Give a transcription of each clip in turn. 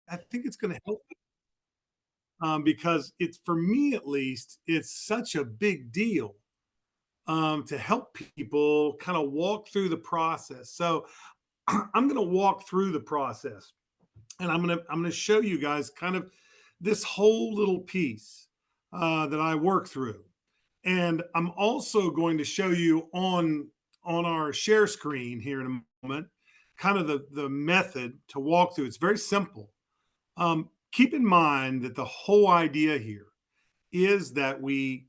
I think it's going to help because it's for me at least, it's such a big deal to help people kind of walk through the process. So I'm going to walk through the process, and I'm going to show you guys kind of this whole little piece that I work through, and I'm also going to show you on our share screen here in a moment, kind of the method to walk through. It's very simple. Keep in mind that the whole idea here is that we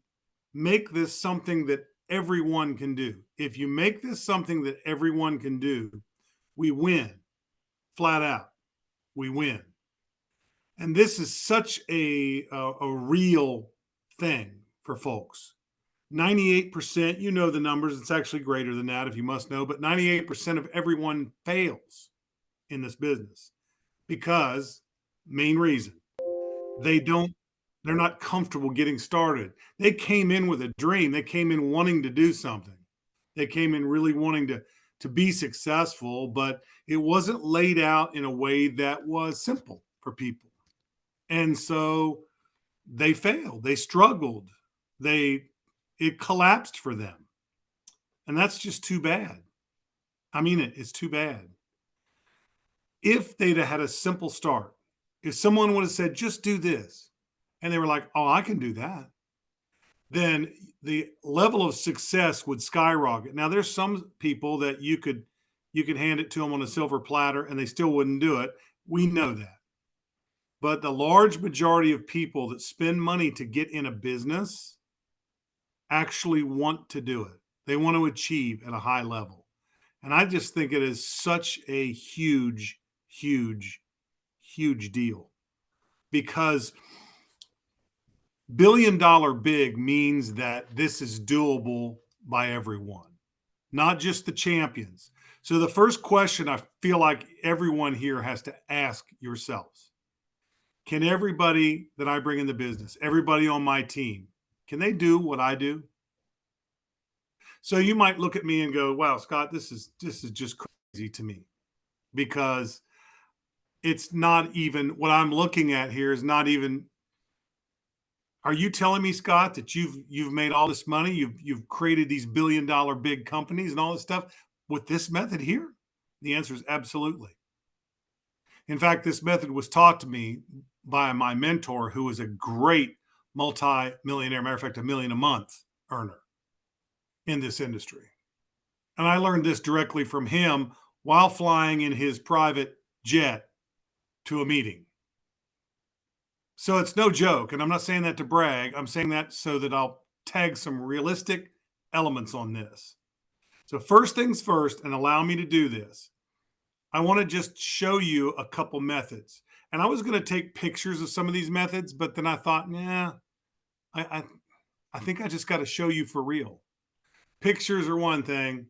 make this something that everyone can do. If you make this something that everyone can do, we win flat out. We win. And this is such a real thing for folks. 98%, you know the numbers, it's actually greater than that if you must know, but 98% of everyone fails in this business because main reason they don't they're not comfortable getting started. They came in with a dream. They came in wanting to do something. They came in really wanting to be successful, but it wasn't laid out in a way that was simple for people. And so they failed. They struggled. They it collapsed for them. And that's just too bad. I mean it's too bad. If they'd have had a simple start, if someone would have said, just do this, and they were like, oh, I can do that, then the level of success would skyrocket. Now, there's some people that you could hand it to them on a silver platter and they still wouldn't do it. We know that. But the large majority of people that spend money to get in a business actually want to do it. They want to achieve at a high level. And I just think it is such a huge, huge, huge deal because billion-dollar big means that this is doable by everyone, not just the champions. So the first question I feel like everyone here has to ask yourselves, can everybody that I bring in the business, everybody on my team, can they do what I do? So you might look at me and go, wow, Scott, this is just crazy to me because it's not even what I'm looking at here is not even. Are you telling me, Scott, that you've made all this money, you've created these billion-dollar big companies and all this stuff with this method here? The answer is absolutely. In fact, this method was taught to me by my mentor, who is a great multi-millionaire, matter of fact, a million a month earner in this industry. And I learned this directly from him while flying in his private jet to a meeting. So it's no joke. And I'm not saying that to brag. I'm saying that so that I'll tag some realistic elements on this. So, first things first, and allow me to do this, I want to just show you a couple methods. And I was going to take pictures of some of these methods, but then I thought, nah, I, I, I think I just got to show you for real. Pictures are one thing,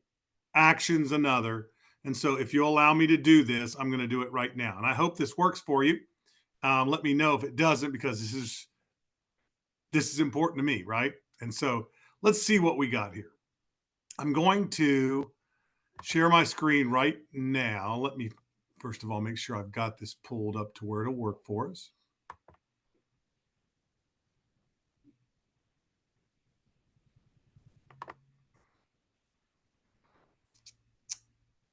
actions another. And so, if you'll allow me to do this, I'm going to do it right now. And I hope this works for you. Let me know if it doesn't because this is important to me, right? And so let's see what we got here. I'm going to share my screen right now. Let me first of all make sure I've got this pulled up to where it'll work for us.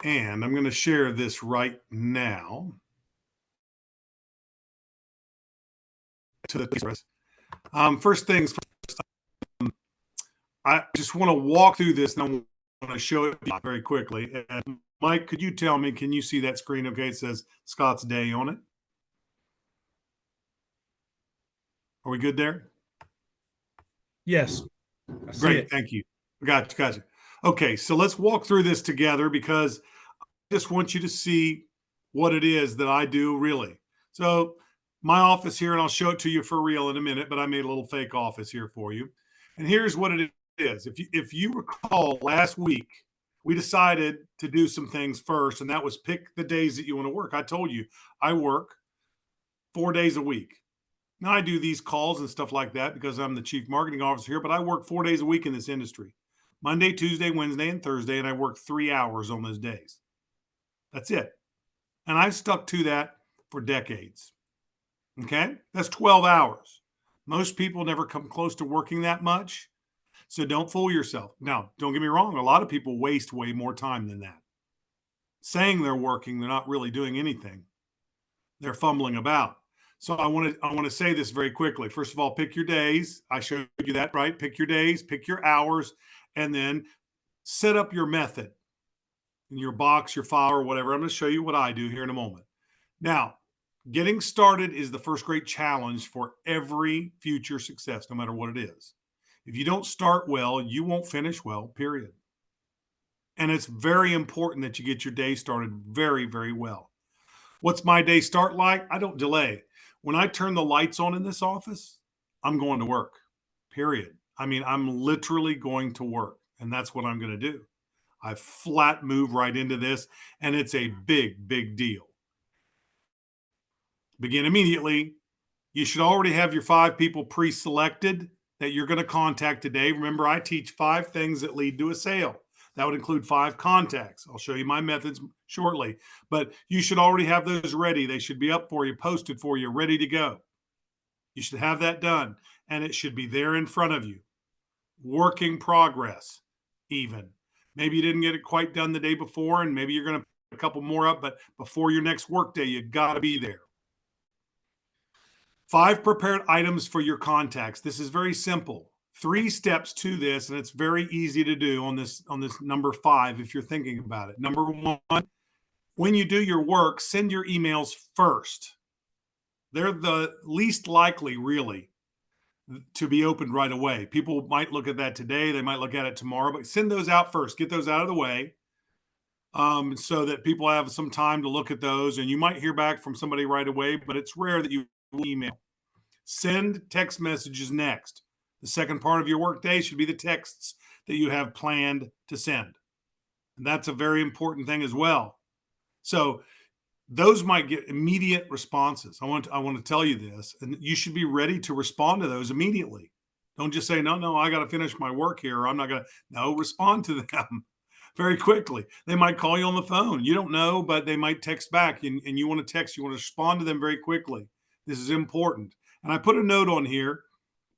And I'm going to share this right now to the first things first, I just want to walk through this and I want to show it very quickly. And Mike, could you tell me, can you see that screen? Okay, it says Scott's Day on it. Are we good there? Yes. Great, thank you. Gotcha. Okay, so let's walk through this together because I just want you to see what it is that I do really. So my office here, and I'll show it to you for real in a minute, but I made a little fake office here for you. And here's what it is. If you recall last week, we decided to do some things first, and that was pick the days that you want to work. I told you I work 4 days a week. Now I do these calls and stuff like that because I'm the chief marketing officer here, but I work 4 days a week in this industry. Monday, Tuesday, Wednesday, and Thursday, and I work 3 hours on those days. That's it. And I've stuck to that for decades. Okay. That's 12 hours. Most people never come close to working that much. So don't fool yourself. Now, don't get me wrong. A lot of people waste way more time than that. Saying they're working, they're not really doing anything. They're fumbling about. So I want to say this very quickly. First of all, pick your days. I showed you that, right? Pick your days, pick your hours, and then set up your method in your box, your file, or whatever. I'm going to show you what I do here in a moment. Now, getting started is the first great challenge for every future success, no matter what it is. If you don't start well, you won't finish well, period. And it's very important that you get your day started very, very well. What's my day start like? I don't delay. When I turn the lights on in this office, I'm going to work, period. I mean, I'm literally going to work, and that's what I'm going to do. I flat move right into this, and it's a big, big deal. Begin immediately. You should already have your 5 people pre selected that you're going to contact today. Remember, I teach 5 things that lead to a sale. That would include 5 contacts. I'll show you my methods shortly, but you should already have those ready. They should be up for you, posted for you, ready to go. You should have that done, and it should be there in front of you. Working progress, even. Maybe you didn't get it quite done the day before, and maybe you're going to put a couple more up, but before your next work day, you got to be there. 5 prepared items for your contacts. This is very simple. 3 steps to this, and it's very easy to do on this number 5 if you're thinking about it. Number 1, when you do your work, send your emails first. They're the least likely, really, to be opened right away. People might look at that today, they might look at it tomorrow, but send those out first. Get those out of the way, so that people have some time to look at those. And you might hear back from somebody right away, but it's rare that you email. Send text messages next. The second part of your workday should be the texts that you have planned to send. And that's a very important thing as well. So those might get immediate responses. I want to tell you this, and you should be ready to respond to those immediately. Don't just say, no, I got to finish my work here, or I'm not going to. No, respond to them very quickly. They might call you on the phone. You don't know, but they might text back, and you want to text, you want to respond to them very quickly. This is important. And I put a note on here,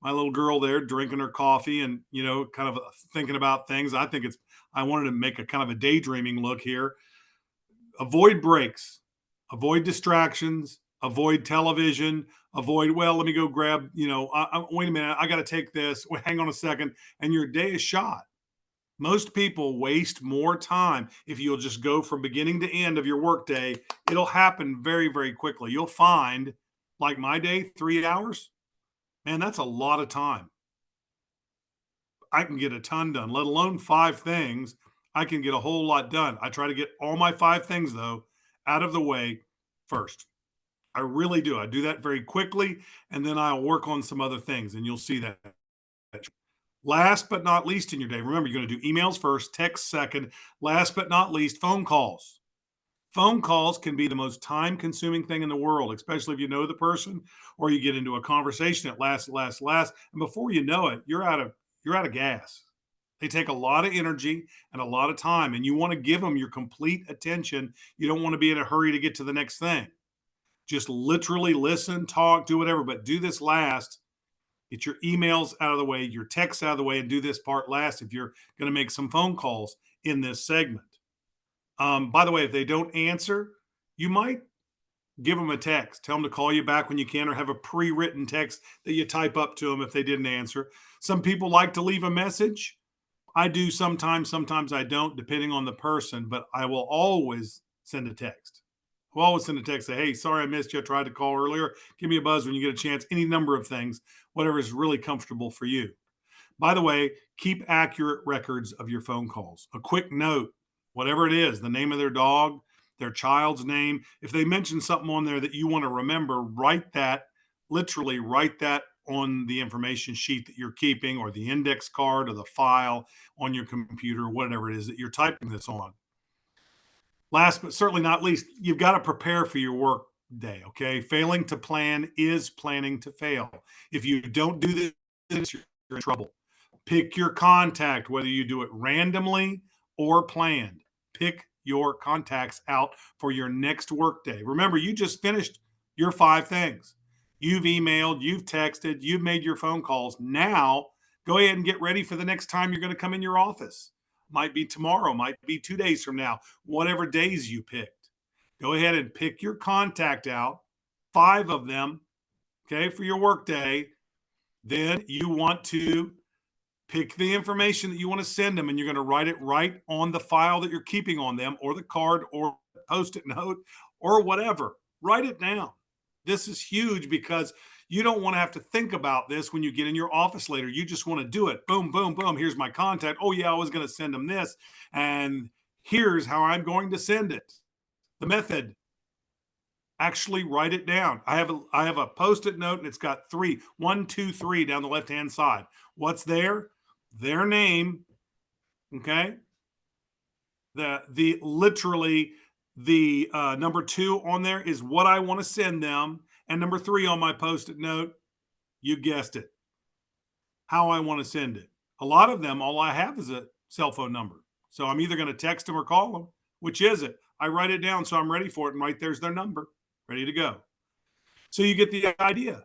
my little girl there drinking her coffee and, kind of thinking about things. I wanted to make a kind of a daydreaming look here. Avoid breaks, avoid distractions, avoid television, well, let me go grab, wait a minute, I got to take this. Wait, hang on a second. And your day is shot. Most people waste more time. If you'll just go from beginning to end of your workday, it'll happen very, very quickly. You'll find, like my day, 3 hours, man, that's a lot of time. I can get a ton done, let alone 5 things. I can get a whole lot done. I try to get all my 5 things, though, out of the way first. I really do. I do that very quickly, and then I'll work on some other things, and you'll see that. Last but not least in your day, remember, you're going to do emails first, text second. Last but not least, phone calls. Phone calls can be the most time-consuming thing in the world, especially if you know the person or you get into a conversation that lasts, and before you know it, you're out of gas. They take a lot of energy and a lot of time, and you want to give them your complete attention. You don't want to be in a hurry to get to the next thing. Just literally listen, talk, do whatever, but do this last. Get your emails out of the way, your texts out of the way, and do this part last if you're going to make some phone calls in this segment. By the way, if they don't answer, you might give them a text. Tell them to call you back when you can, or have a pre-written text that you type up to them if they didn't answer. Some people like to leave a message. I do sometimes I don't, depending on the person, but I will always send a text. I'll always send a text, say, hey, sorry I missed you. I tried to call earlier. Give me a buzz when you get a chance. Any number of things, whatever is really comfortable for you. By the way, keep accurate records of your phone calls. A quick note, whatever it is, the name of their dog, their child's name. If they mention something on there that you want to remember, literally write that on the information sheet that you're keeping, or the index card, or the file on your computer, whatever it is that you're typing this on. Last but certainly not least, you've got to prepare for your work day, okay? Failing to plan is planning to fail. If you don't do this, you're in trouble. Pick your contact, whether you do it randomly or planned. Pick your contacts out for your next work day. Remember, you just finished your 5 things. You've emailed, you've texted, you've made your phone calls. Now, go ahead and get ready for the next time you're going to come in your office. Might be tomorrow, might be 2 days from now, whatever days you picked. Go ahead and pick your contact out, 5 of them, okay, for your workday. Then you want to pick the information that you want to send them, and you're going to write it right on the file that you're keeping on them, or the card, or post-it note, or whatever. Write it down. This is huge because you don't want to have to think about this when you get in your office later. You just want to do it. Boom, boom, boom. Here's my contact. Oh, yeah, I was going to send them this. And here's how I'm going to send it. The method. Actually write it down. I have a post-it note, and it's got 3, 1, 2, 3 down the left-hand side. What's there? Their name. Okay. Literally the number 2 on there is what I want to send them. And number 3 on my post-it note, you guessed it, how I want to send it. A lot of them, all I have is a cell phone number. So I'm either going to text them or call them. Which is it? I write it down so I'm ready for it. And right there's their number, ready to go. So you get the idea.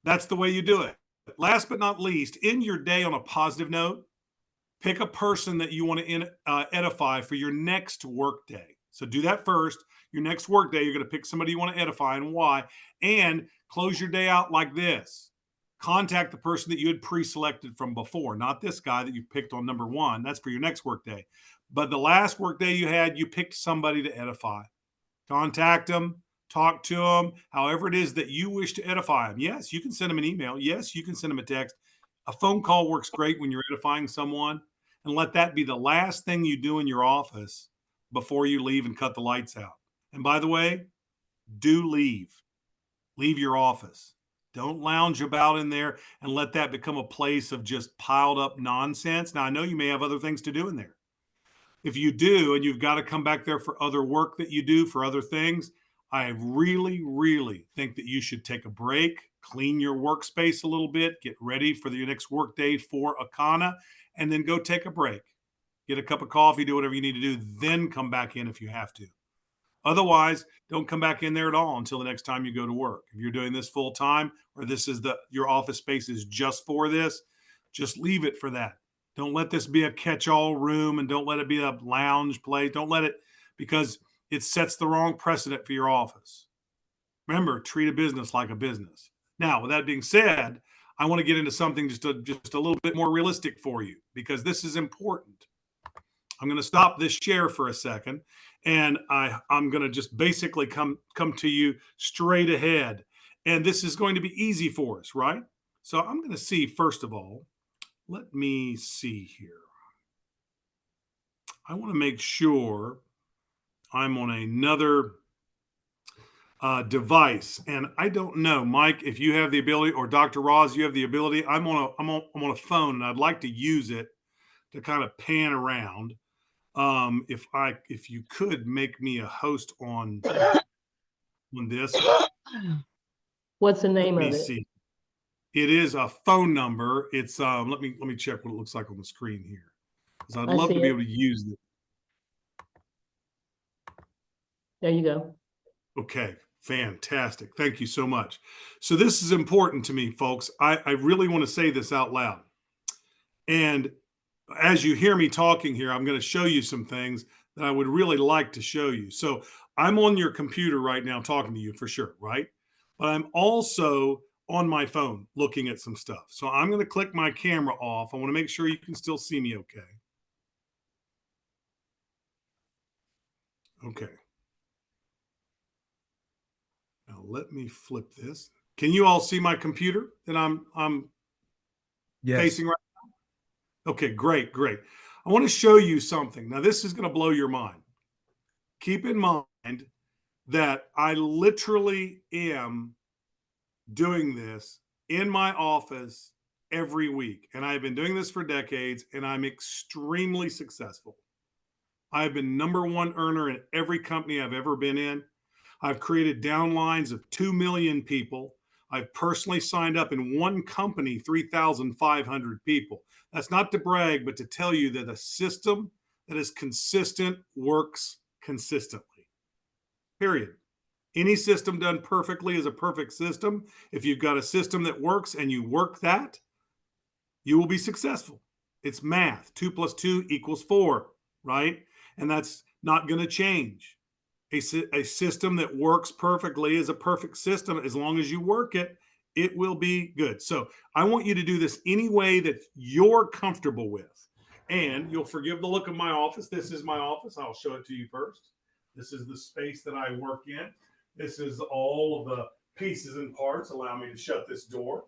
That's the way you do it. Last but not least, end your day on a positive note. Pick a person that you want to edify for your next work day. So do that first. Your next work day, you're going to pick somebody you want to edify and why. And close your day out like this. Contact the person that you had pre-selected from before, not this guy that you picked on number 1. That's for your next work day. But the last work day you had, you picked somebody to edify. Contact them, talk to them, however it is that you wish to edify them. Yes, you can send them an email. Yes, you can send them a text. A phone call works great when you're edifying someone. And let that be the last thing you do in your office before you leave and cut the lights out. And by the way, do leave. Leave your office. Don't lounge about in there and let that become a place of just piled up nonsense. Now, I know you may have other things to do in there. If you do, and you've got to come back there for other work that you do for other things, I really, really think that you should take a break, clean your workspace a little bit, get ready for your next work day for Akana, and then go take a break. Get a cup of coffee, do whatever you need to do, then come back in if you have to. Otherwise, don't come back in there at all until the next time you go to work. If you're doing this full time, or this is your office space is just for this, just leave it for that. Don't let this be a catch-all room, and don't let it be a lounge place. Don't let it, because it sets the wrong precedent for your office. Remember, treat a business like a business. Now, with that being said, I want to get into something just a little bit more realistic for you, because this is important. I'm going to stop this share for a second, and I'm going to just basically come to you straight ahead. And this is going to be easy for us, right? So I'm going to see, first of all, let me see here. I want to make sure I'm on another device, and I don't know, Mike, if you have the ability, or Dr. Roz, you have the ability. I'm on a phone, and I'd like to use it to kind of pan around. If you could make me a host on this. What's the Let name me of it? see. It is a phone number. It's let me check what it looks like on the screen here, because I'd I love to see be it. able to use it. There you go. Okay, fantastic. Thank you so much. So this is important to me, folks. I really want to say this out loud. And as you hear me talking here, I'm going to show you some things that I would really like to show you. So I'm on your computer right now talking to you for sure, right? But I'm also on my phone looking at some stuff. So I'm going to click my camera off. I want to make sure you can still see me okay. Okay. Now let me flip this. Can you all see my computer that I'm Yes. facing right now? Okay, great, great. I want to show you something. Now this is going to blow your mind. Keep in mind that I literally am doing this in my office every week. And I've been doing this for decades, and I'm extremely successful. I've been number 1 earner in every company I've ever been in. I've created downlines of 2 million people. I've personally signed up in one company 3,500 people. That's not to brag, but to tell you that a system that is consistent works consistently. Period. Any system done perfectly is a perfect system. If you've got a system that works and you work that, you will be successful. It's math. 2 plus 2 equals 4, right? And that's not going to change. A system that works perfectly is a perfect system. As long as you work it, it will be good. So I want you to do this any way that you're comfortable with. And you'll forgive the look of my office. This is my office. I'll show it to you first. This is the space that I work in. This is all of the pieces and parts. Allow me to shut this door.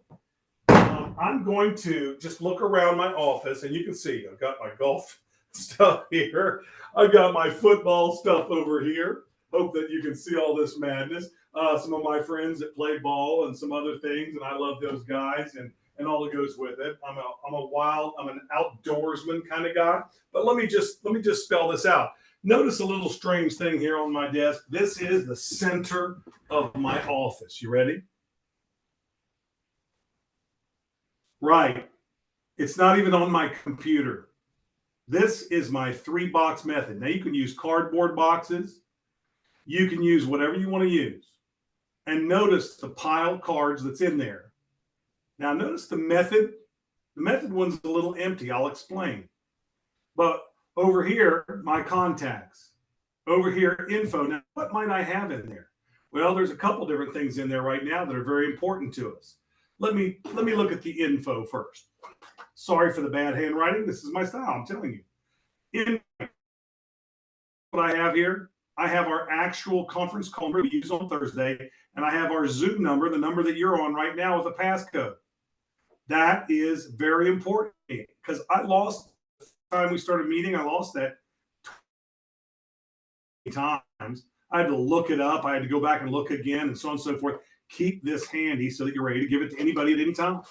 I'm going to just look around my office, and you can see I've got my golf stuff here. I've got my football stuff over here. Hope that you can see all this madness. Some of my friends that play ball and some other things, and I love those guys and all that goes with it. I'm an outdoorsman kind of guy. But let me just spell this out. Notice a little strange thing here on my desk. This is the center of my office. You ready? Right. It's not even on my computer. This is my 3-box method. Now you can use cardboard boxes. You can use whatever you want to use. And notice the pile of cards that's in there. Now notice the method. The method one's a little empty. I'll explain. But over here, my contacts. Over here, info. Now, what might I have in there? Well, there's a couple different things in there right now that are very important to us. Let me look at the info first. Sorry for the bad handwriting. This is my style, I'm telling you. What I have here, I have our actual conference call number we use on Thursday, and I have our Zoom number, the number that you're on right now with a passcode. That is very important because I lost the time we started meeting. I lost that 20 times. I had to look it up. I had to go back and look again, and so on and so forth. Keep this handy so that you're ready to give it to anybody at any time.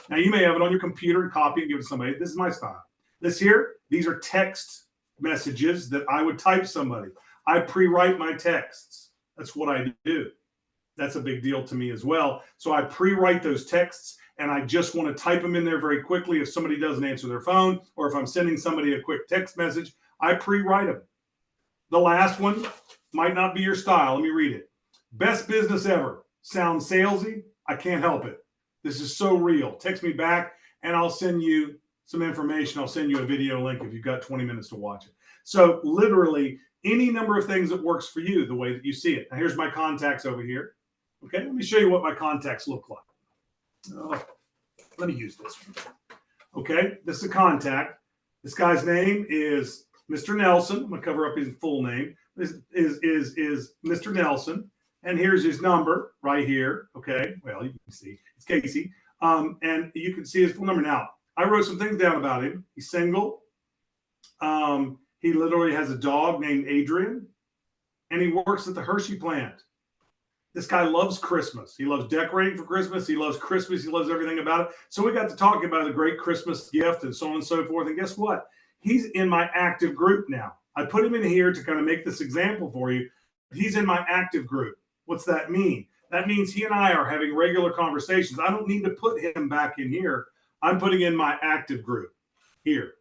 Now, you may have it on your computer and copy and give it to somebody. This is my style. This here, these are text messages that I would type somebody. I pre-write my texts. That's what I do. That's a big deal to me as well. So I pre-write those texts, and I just want to type them in there very quickly if somebody doesn't answer their phone, or if I'm sending somebody a quick text message, I pre-write them. The last one might not be your style. Let me read it. Best business ever. Sounds salesy. I can't help it. This is so real. Text me back and I'll send you some information. I'll send you a video link if you've got 20 minutes to watch it. So literally any number of things that works for you the way that you see it. Now here's my contacts over here. Okay, let me show you what my contacts look like. Let me use this one. Okay, this is a contact. This guy's name is Mr. Nelson. I'm going to cover up his full name. This is Mr. Nelson. And here's his number right here. Okay. Well, you can see it's Casey. And you can see his phone number. Now, I wrote some things down about him. He's single. He literally has a dog named Adrian. And he works at the Hershey plant. This guy loves Christmas. He loves decorating for Christmas. He loves Christmas. He loves everything about it. So we got to talking about the great Christmas gift and so on and so forth. And guess what? He's in my active group now. I put him in here to kind of make this example for you. He's in my active group. What's that mean? That means he and I are having regular conversations. I don't need to put him back in here. I'm putting in my active group here.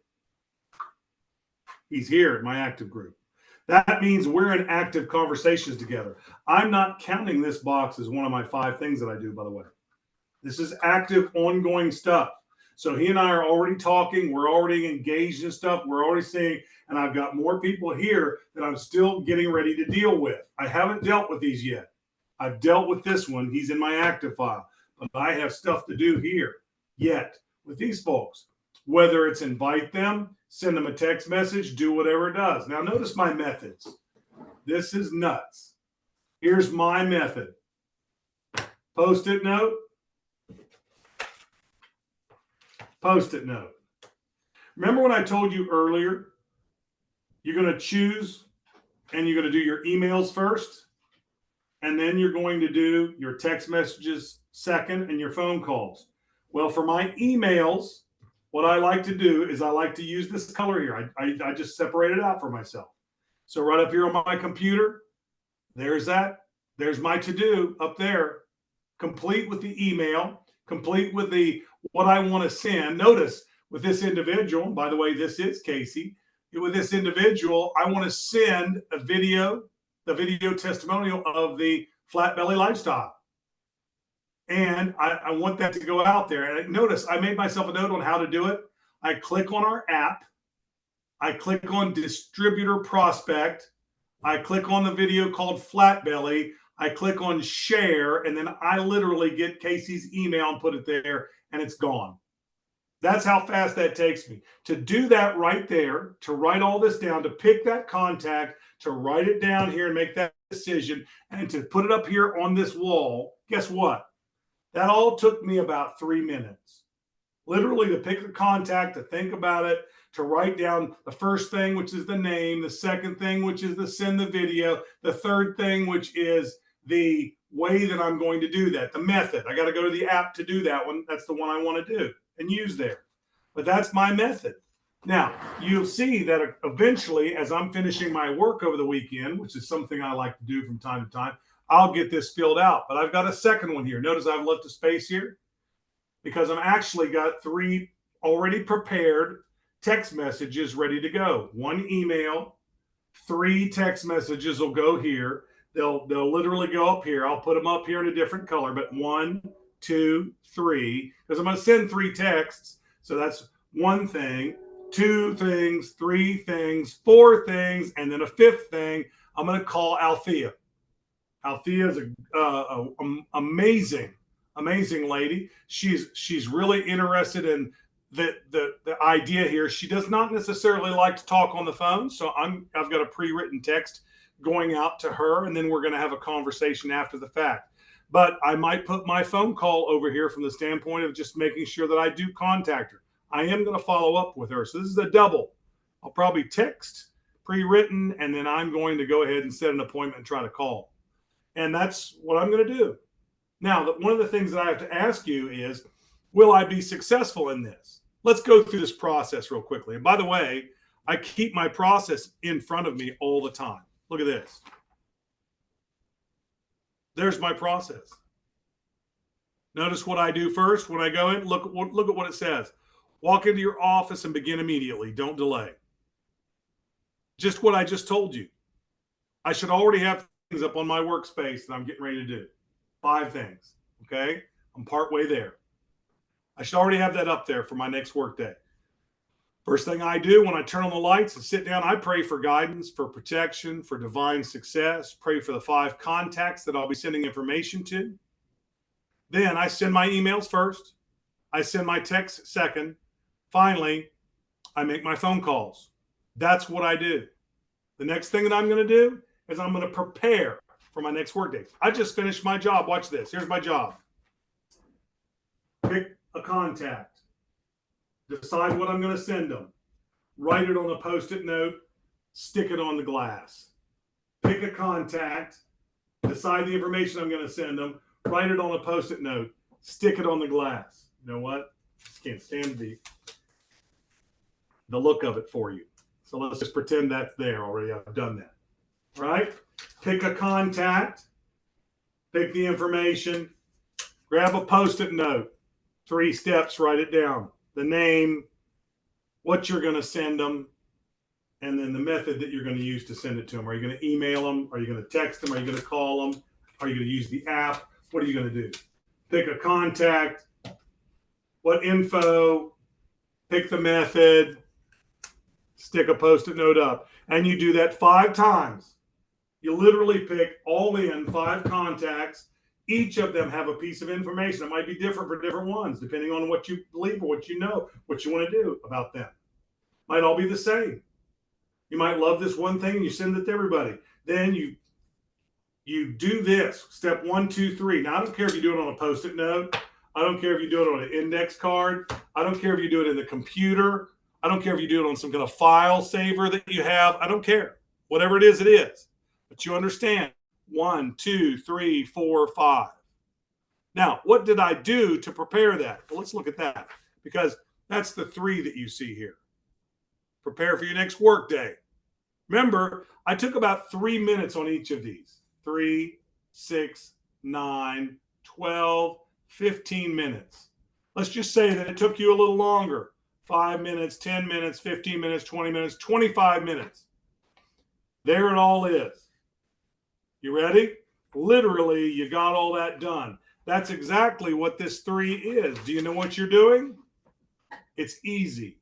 He's here in my active group. That means we're in active conversations together. I'm not counting this box as one of my 5 things that I do, by the way. This is active, ongoing stuff. So he and I are already talking. We're already engaged in stuff. We're already seeing, and I've got more people here that I'm still getting ready to deal with. I haven't dealt with these yet. I've dealt with this one. He's in my active file. But I have stuff to do here yet with these folks. Whether it's invite them, send them a text message, do whatever it does. Now, notice my methods. This is nuts. Here's my method. Post-it note. Post-it note. Remember when I told you earlier, you're going to choose and you're going to do your emails first? And then you're going to do your text messages second and your phone calls. Well, for my emails, what I like to do is I like to use this color here. I just separate it out for myself. So right up here on my computer, there's that. There's my to-do up there, complete with the email, complete with the what I want to send. Notice with this individual, by the way, this is Casey. With this individual, I want to send a video the video testimonial of the Flat Belly Lifestyle. And I want that to go out there. And notice I made myself a note on how to do it. I click on our app. I click on Distributor Prospect. I click on the video called Flat Belly. I click on Share, and then I literally get Casey's email and put it there, and it's gone. That's how fast that takes me. To do that right there, to write all this down, to pick that contact, to write it down here and make that decision, and to put it up here on this wall, guess what? That all took me about 3 minutes. Literally to pick the contact, to think about it, to write down the first thing, which is the name, the second thing, which is to send the video, the third thing, which is the way that I'm going to do that, the method. I got to go to the app to do that one. That's the one I want to do and use there. But that's my method. Now, you'll see that eventually, as I'm finishing my work over the weekend, which is something I like to do from time to time, I'll get this filled out. But I've got a second one here. Notice I've left a space here because I'm actually got 3 already prepared text messages ready to go. 1 email, 3 text messages will go here. They'll literally go up here. I'll put them up here in a different color, but 1, 2, 3, because I'm going to send 3 texts. So that's 1 thing, 2 things, 3 things, 4 things, and then a 5th thing. I'm going to call Althea. Althea is a amazing lady. She's really interested in the idea here. She does not necessarily like to talk on the phone, so I've got a pre-written text going out to her, and then we're going to have a conversation after the fact. But I might put my phone call over here from the standpoint of just making sure that I do contact her. I am going to follow up with her. So this is a double. I'll probably text pre-written, and then I'm going to go ahead and set an appointment and try to call. And that's what I'm going to do. Now, one of the things that I have to ask you is, will I be successful in this? Let's go through this process real quickly. And by the way, I keep my process in front of me all the time. Look at this. There's my process. Notice what I do first when I go in. Look at what it says. Walk into your office and begin immediately. Don't delay. Just what I just told you. I should already have things up on my workspace that I'm getting ready to do. 5 things. Okay? I'm partway there. I should already have that up there for my next work day. First thing I do when I turn on the lights and sit down, I pray for guidance, for protection, for divine success, pray for the 5 contacts that I'll be sending information to. Then I send my emails first. I send my texts second. Finally, I make my phone calls. That's what I do. The next thing that I'm going to do is I'm going to prepare for my next work day. I just finished my job. Watch this. Here's my job. Pick a contact. Decide what I'm going to send them. Write it on a Post-it note. Stick it on the glass. Pick a contact. Decide the information I'm going to send them. Write it on a Post-it note. Stick it on the glass. You know what? Just can't stand the look of it for you. So let's just pretend that's there already. I've done that. Right? Pick a contact. Pick the information. Grab a Post-it note. 3 steps. Write it down. The name, what you're going to send them, and then the method that you're going to use to send it to them. Are you going to email them? Are you going to text them? Are you going to call them? Are you going to use the app? What are you going to do? Pick a contact. What info? Pick the method. Stick a Post-it note up. And you do that 5 times. You literally pick all in 5 contacts. Each of them have a piece of information. It might be different for different ones, depending on what you believe or what you know, what you want to do about them. Might all be the same. You might love this one thing and you send it to everybody. Then you do this, step 1, 2, 3. Now, I don't care if you do it on a Post-it note. I don't care if you do it on an index card. I don't care if you do it in the computer. I don't care if you do it on some kind of file saver that you have. I don't care. Whatever it is, it is. But you understand. 1, 2, 3, 4, 5. Now, what did I do to prepare that? Well, let's look at that, because that's the 3 that you see here. Prepare for your next work day. Remember, I took about 3 minutes on each of these. 3, 6, 9, 12, 15 minutes. Let's just say that it took you a little longer. 5 minutes, 10 minutes, 15 minutes, 20 minutes, 25 minutes. There it all is. You ready? Literally, you got all that done. That's exactly what this 3 is. Do you know what you're doing? It's easy.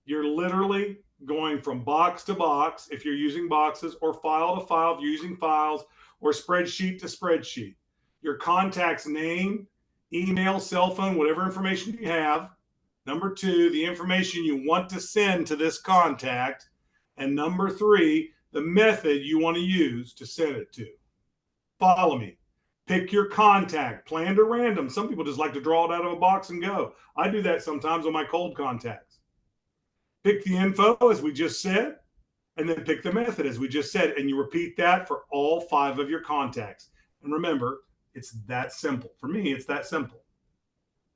You're literally going from box to box if you're using boxes, or file to file if you're using files, or spreadsheet to spreadsheet. Your contact's name, email, cell phone, whatever information you have. Number 2, the information you want to send to this contact. And number 3, the method you want to use to send it to. Follow me. Pick your contact, planned or random. Some people just like to draw it out of a box and go. I do that sometimes on my cold contacts. Pick the info, as we just said, and then pick the method, as we just said, and you repeat that for all 5 of your contacts. And remember, it's that simple. For me, it's that simple.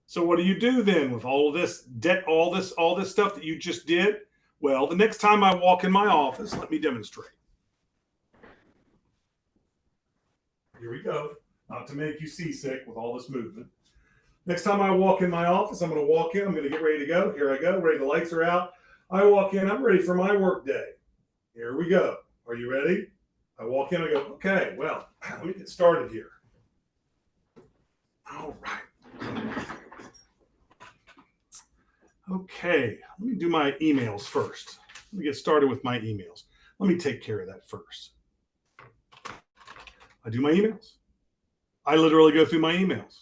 So what do you do then with all of this debt, all this stuff that you just did? Well, the next time I walk in my office, let me demonstrate. Here we go. Not to make you seasick with all this movement. Next time I walk in my office, I'm going to walk in. I'm going to get ready to go. Here I go. Ready. The lights are out. I walk in. I'm ready for my work day. Here we go. Are you ready? I walk in. I go, okay, well, let me get started here. All right. Okay. Let me do my emails first. Let me get started with my emails. Let me take care of that first. I do my emails. I literally go through my emails.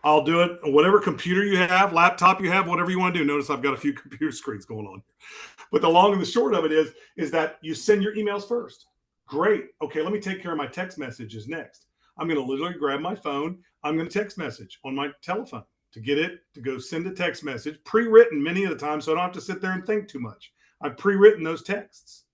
I'll do it on whatever computer you have, laptop you have, whatever you want to do. Notice I've got a few computer screens going on here. But the long and the short of it is that you send your emails first. Great. Okay, let me take care of my text messages next. I'm going to literally grab my phone. I'm going to text message on my telephone to get it to go send a text message, pre-written many of the time, so I don't have to sit there and think too much. I've pre-written those texts.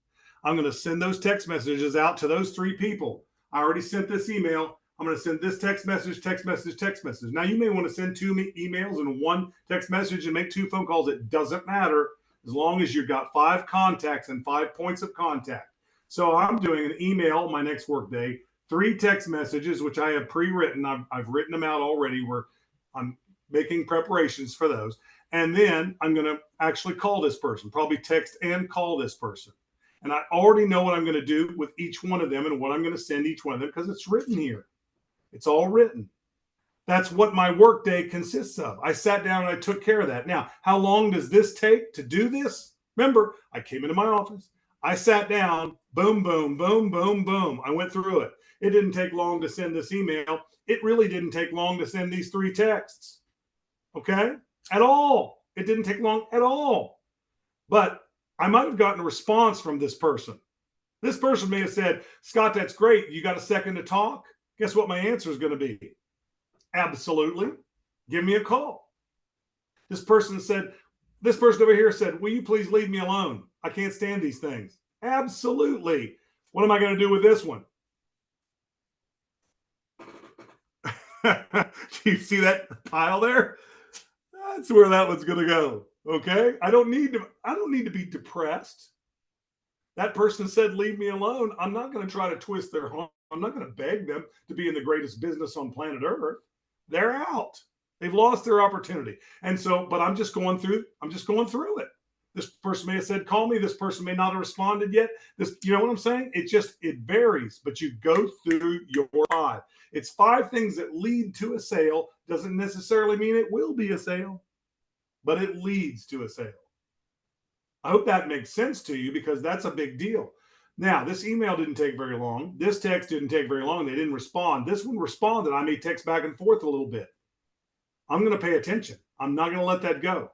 I'm going to send those text messages out to those 3 people. I already sent this email. I'm going to send this text message, text message, text message. Now, you may want to send 2 emails and 1 text message and make 2 phone calls. It doesn't matter as long as you've got 5 contacts and 5 points of contact. So I'm doing an email my next work day, 3 text messages, which I have pre-written. I've written them out already where I'm making preparations for those. And then I'm going to actually call this person, probably text and call this person. And I already know what I'm going to do with each one of them and what I'm going to send each one of them because it's written here. It's all written. That's what my workday consists of. I sat down and I took care of that. Now, how long does this take to do this? Remember, I came into my office. I sat down, boom, boom, boom, boom, boom. I went through it. It didn't take long to send this email. It really didn't take long to send these 3 texts. Okay? At all. It didn't take long at all. But I might have gotten a response from this person. This person may have said, Scott, that's great. You got a second to talk? Guess what my answer is going to be? Absolutely. Give me a call. This person over here said, will you please leave me alone? I can't stand these things. Absolutely. What am I going to do with this one? Do you see that pile there? That's where that one's going to go. Okay. I don't need to be depressed. That person said, leave me alone. I'm not going to try to twist their arm. I'm not going to beg them to be in the greatest business on planet Earth. They're out. They've lost their opportunity. And so, but I'm just going through it. This person may have said, call me. This person may not have responded yet. You know what I'm saying? It varies, but you go through your 5. It's 5 things that lead to a sale. Doesn't necessarily mean it will be a sale, but it leads to a sale. I hope that makes sense to you because that's a big deal. Now, this email didn't take very long. This text didn't take very long. They didn't respond. This one responded. I may text back and forth a little bit. I'm going to pay attention. I'm not going to let that go.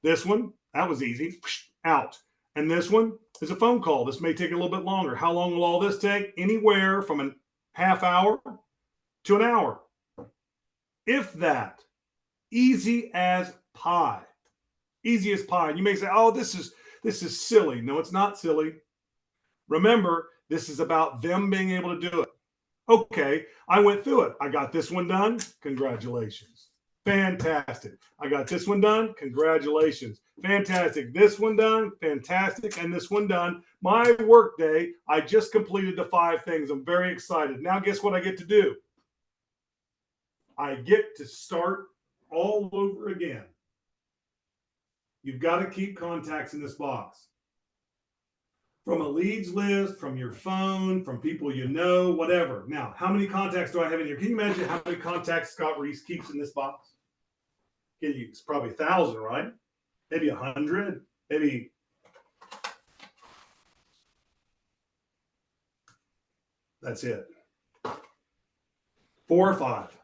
This one, that was easy. Out. And this one is a phone call. This may take a little bit longer. How long will all this take? Anywhere from a half hour to an hour. If that. Easy as pie. Easy as pie. And you may say, oh, this is silly. No, it's not silly. Remember, this is about them being able to do it. Okay, I went through it. I got this one done. Congratulations. Fantastic. I got this one done. Congratulations. Fantastic. This one done. Fantastic. And this one done. My work day, I just completed the 5 things. I'm very excited. Now, guess what I get to do? I get to start all over again. You've got to keep contacts in this box. from a leads list, from your phone, from people you know, whatever. Now, how many contacts do I have in here? Can you imagine how many contacts Scott Reese keeps in this box? It's probably 1,000, right? Maybe 100, maybe. That's it. 4 or 5.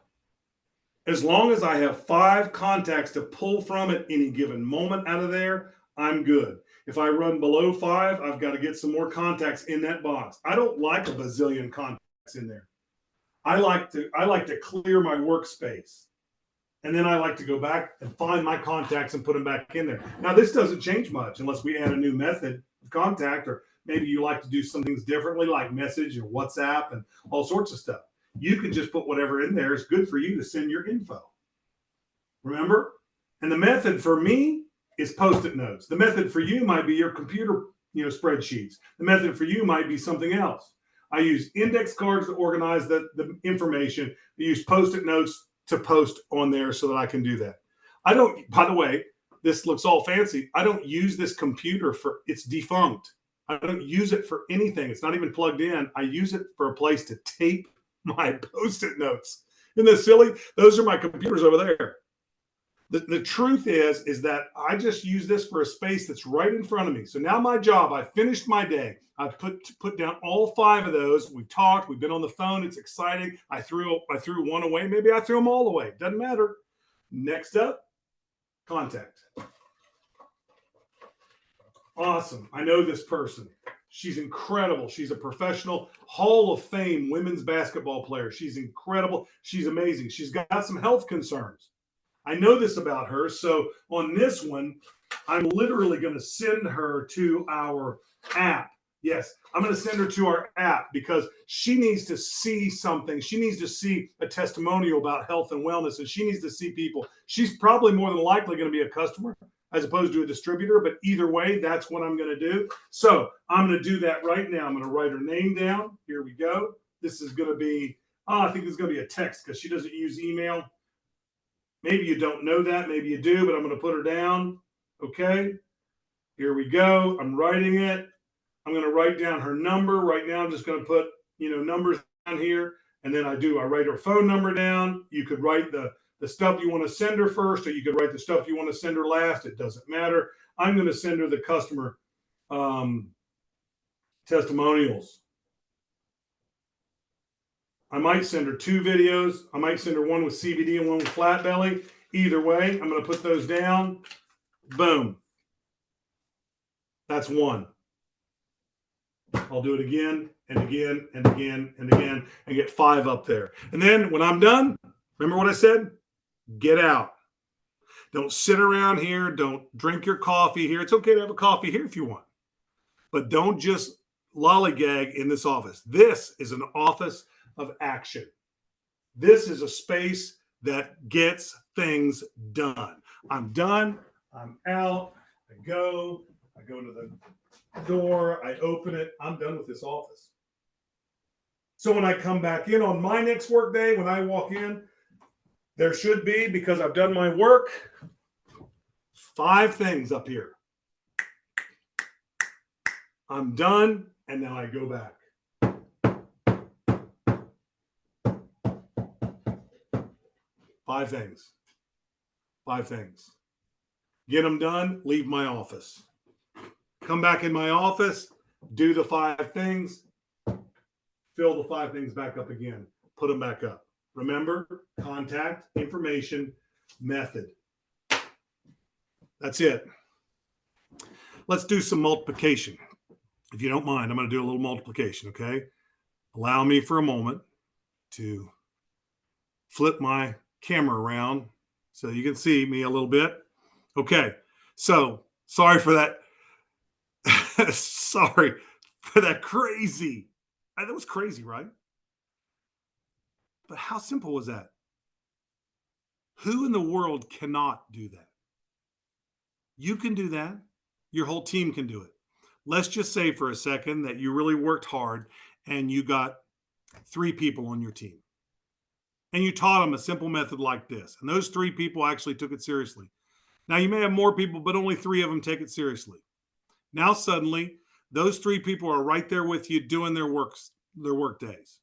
As long as I have 5 contacts to pull from at any given moment out of there, I'm good. If I run below 5, I've got to get some more contacts in that box. I don't like a bazillion contacts in there. I like to clear my workspace. And then I like to go back and find my contacts and put them back in there. Now, this doesn't change much unless we add a new method of contact, or maybe you like to do some things differently, like message or WhatsApp and all sorts of stuff. You can just put whatever in there is good for you to send your info. Remember? And the method for me is Post-it notes. The method for you might be your computer, spreadsheets. The method for you might be something else. I use index cards to organize the information. I use Post-it notes to post on there so that I can do that. I don't, by the way, this looks all fancy. I don't use this computer it's defunct. I don't use it for anything. It's not even plugged in. I use it for a place to tape my Post-it notes. Isn't that silly? Those are my computers over there. The truth is that I just use this for a space that's right in front of me. So now my job, I finished my day. I've put down all 5 of those. We've talked. We've been on the phone. It's exciting. I threw one away. Maybe I threw them all away. Doesn't matter. Next up, contact. Awesome. I know this person. She's incredible. She's a professional Hall of Fame women's basketball player. She's incredible. She's amazing. She's got some health concerns. I know this about her. So on this one, I'm literally going to send her to our app. Yes, I'm going to send her to our app because she needs to see something. She needs to see a testimonial about health and wellness, and she needs to see people. She's probably more than likely going to be a customer as opposed to a distributor, but either way, that's what I'm going to do. So I'm going to do that right now. I'm going to write her name down. Here we go. This is going to be, I think it's going to be a text because she doesn't use email. Maybe you don't know that. Maybe you do, but I'm going to put her down. Okay. Here we go. I'm writing it. I'm going to write down her number. Right now, I'm just going to put, numbers down here. And then I write her phone number down. You could write the stuff you want to send her first, or you could write the stuff you want to send her last. It doesn't matter. I'm going to send her the customer testimonials. I might send her 2 videos. I might send her one with CBD and one with flat belly. Either way, I'm going to put those down. Boom. That's 1. I'll do it again and again and again and again and get 5 up there. And then when I'm done, remember what I said? Get out. Don't sit around here. Don't drink your coffee here. It's okay to have a coffee here if you want. But don't just lollygag in this office. This is an office of action. This is a space that gets things done. I'm done. I'm out. I go to the door. I open it. I'm done with this office. So when I come back in on my next work day, when I walk in, there should be, because I've done my work, 5 things up here. I'm done, and now I go back. Five things. Get them done, leave my office. Come back in my office, do the 5 things, fill the 5 things back up again, put them back up. Remember, contact, information, method. That's it. Let's do some multiplication. If you don't mind, I'm going to do a little multiplication, okay? Allow me for a moment to flip my camera around so you can see me a little bit. Okay, so sorry for that. Sorry for that crazy. That was crazy, right? But how simple was that? Who in the world cannot do that? You can do that. Your whole team can do it. Let's just say for a second that you really worked hard and you got 3 people on your team. And you taught them a simple method like this. And those 3 people actually took it seriously. Now, you may have more people, but only 3 of them take it seriously. Now, suddenly, those 3 people are right there with you doing their work days.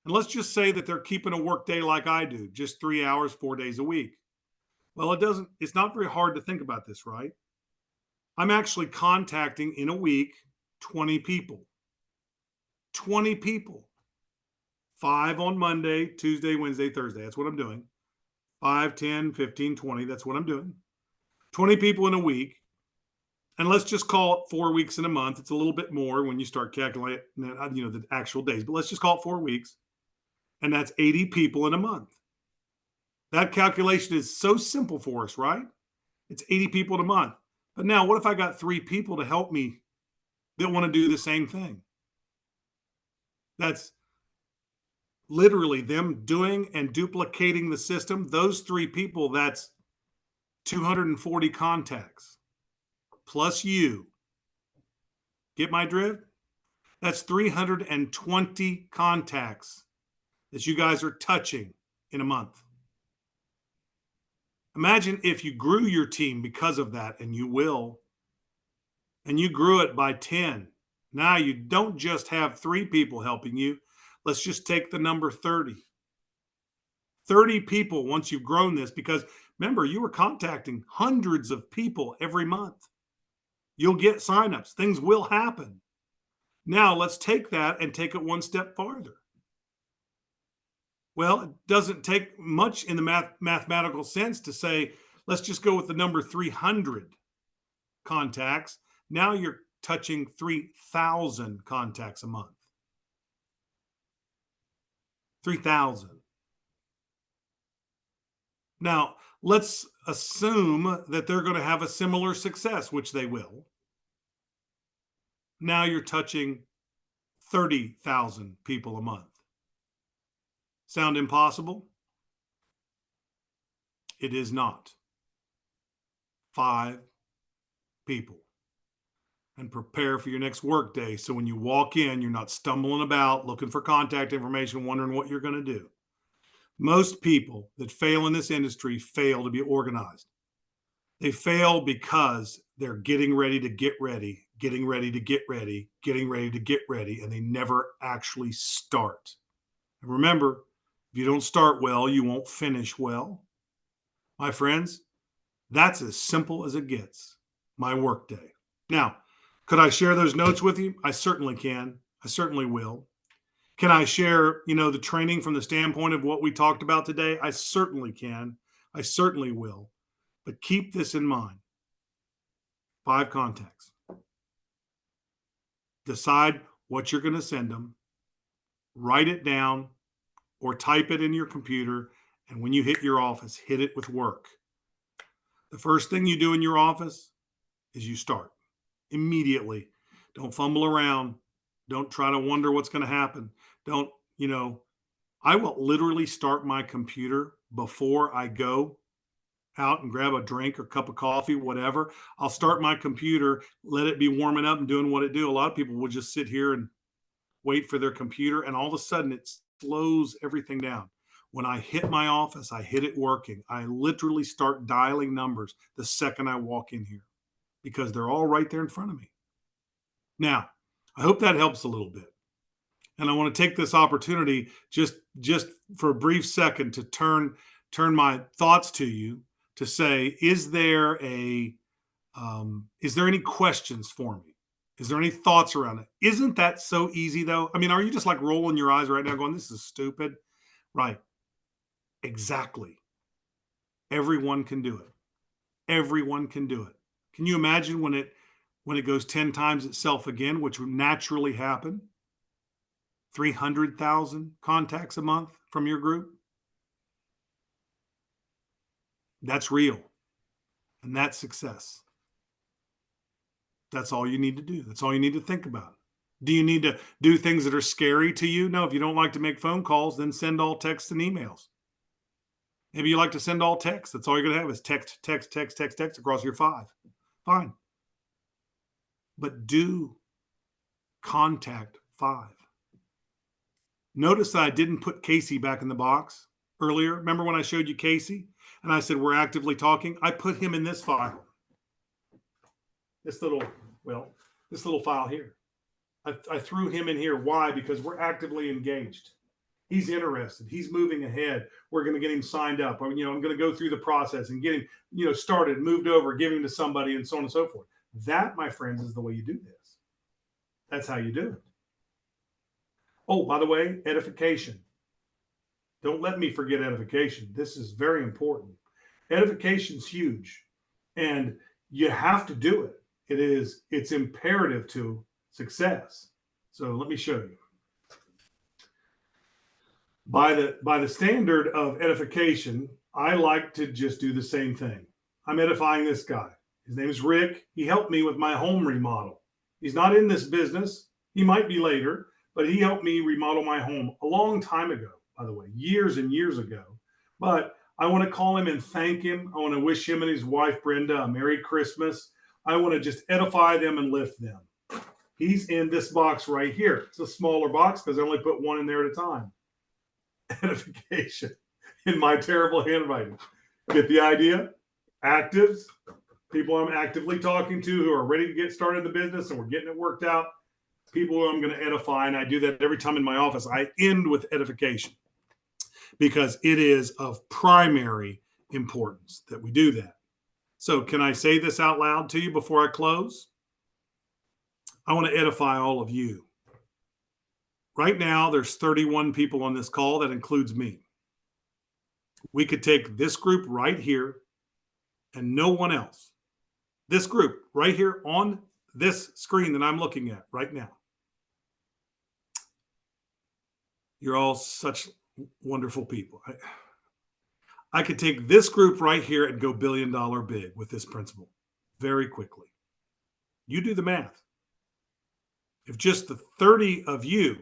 And let's just say that they're keeping a work day like I do, just 3 hours, 4 days a week. Well, it's not very hard to think about this, right? I'm actually contacting in a week 20 people. 20 people. 5 on Monday, Tuesday, Wednesday, Thursday. That's what I'm doing. 5, 10, 15, 20. That's what I'm doing. 20 people in a week. And let's just call it 4 weeks in a month. It's a little bit more when you start calculating, the actual days, but let's just call it 4 weeks. And that's 80 people in a month. That calculation is so simple for us, right? It's 80 people in a month. But now, what if I got 3 people to help me that want to do the same thing? That's literally them doing and duplicating the system. Those 3 people, that's 240 contacts plus you. Get my drift? That's 320 contacts that you guys are touching in a month. Imagine if you grew your team because of that, and you will, and you grew it by 10. Now you don't just have 3 people helping you. Let's just take the number 30. 30 people once you've grown this, because remember, you were contacting hundreds of people every month. You'll get signups. Things will happen. Now let's take that and take it one step farther. Well, it doesn't take much in the mathematical sense to say, let's just go with the number 300 contacts. Now you're touching 3,000 contacts a month. 3,000. Now, let's assume that they're going to have a similar success, which they will. Now you're touching 30,000 people a month. Sound impossible? It is not. 5 people. And prepare for your next work day. So when you walk in, you're not stumbling about looking for contact information, wondering what you're going to do. Most people that fail in this industry fail to be organized. They fail because they're getting ready to get ready, getting ready to get ready, getting ready to get ready, and they never actually start. And remember, if you don't start well, you won't finish well. My friends, that's as simple as it gets. My workday. Now, could I share those notes with you? I certainly can. I certainly will. Can I share, the training from the standpoint of what we talked about today? I certainly can. I certainly will. But keep this in mind. 5 contacts. Decide what you're going to send them. Write it down or type it in your computer. And when you hit your office, hit it with work. The first thing you do in your office is you start immediately. Don't fumble around. Don't try to wonder what's going to happen. Don't, I will literally start my computer before I go out and grab a drink or cup of coffee, whatever. I'll start my computer, let it be warming up and doing what it do. A lot of people will just sit here and wait for their computer, and all of a sudden it slows everything down. When I hit my office, I hit it working. I literally start dialing numbers the second I walk in here because they're all right there in front of me. Now, I hope that helps a little bit. And I want to take this opportunity just for a brief second to turn my thoughts to you to say, is there any questions for me? Is there any thoughts around it? Isn't that so easy though? I mean, are you just like rolling your eyes right now going, this is stupid? Right. Exactly. Everyone can do it. Everyone can do it. Can you imagine when it goes 10 times itself again, which would naturally happen? 300,000 contacts a month from your group? That's real. And that's success. That's all you need to do. That's all you need to think about. Do you need to do things that are scary to you? No, if you don't like to make phone calls, then send all texts and emails. Maybe you like to send all text. That's all you're going to have is text across your 5. Fine. But do contact 5. Notice that I didn't put Casey back in the box earlier. Remember when I showed you Casey and I said, we're actively talking? I put him in this file. This this little file here. I threw him in here. Why? Because we're actively engaged. He's interested. He's moving ahead. We're going to get him signed up. I'm going to go through the process and get him, started, moved over, give him to somebody, and so on and so forth. That, my friends, is the way you do this. That's how you do it. Oh, by the way, edification. Don't let me forget edification. This is very important. Edification is huge, and you have to do it. It's imperative to success. So let me show you. By the standard of edification, I like to just do the same thing. I'm edifying this guy. His name is Rick. He helped me with my home remodel. He's not in this business. He might be later, but he helped me remodel my home a long time ago, by the way, years and years ago. But I want to call him and thank him. I want to wish him and his wife, Brenda, a Merry Christmas. I want to just edify them and lift them. He's in this box right here. It's a smaller box because I only put one in there at a time. Edification in my terrible handwriting. Get the idea? Actives, people I'm actively talking to who are ready to get started in the business and we're getting it worked out. People who I'm going to edify, and I do that every time in my office. I end with edification because it is of primary importance that we do that. So can I say this out loud to you before I close? I want to edify all of you. Right now, there's 31 people on this call. That includes me. We could take this group right here and no one else. This group right here on this screen that I'm looking at right now. You're all such wonderful people. I could take this group right here and go $1 billion big with this principle very quickly. You do the math. If just the 30 of you,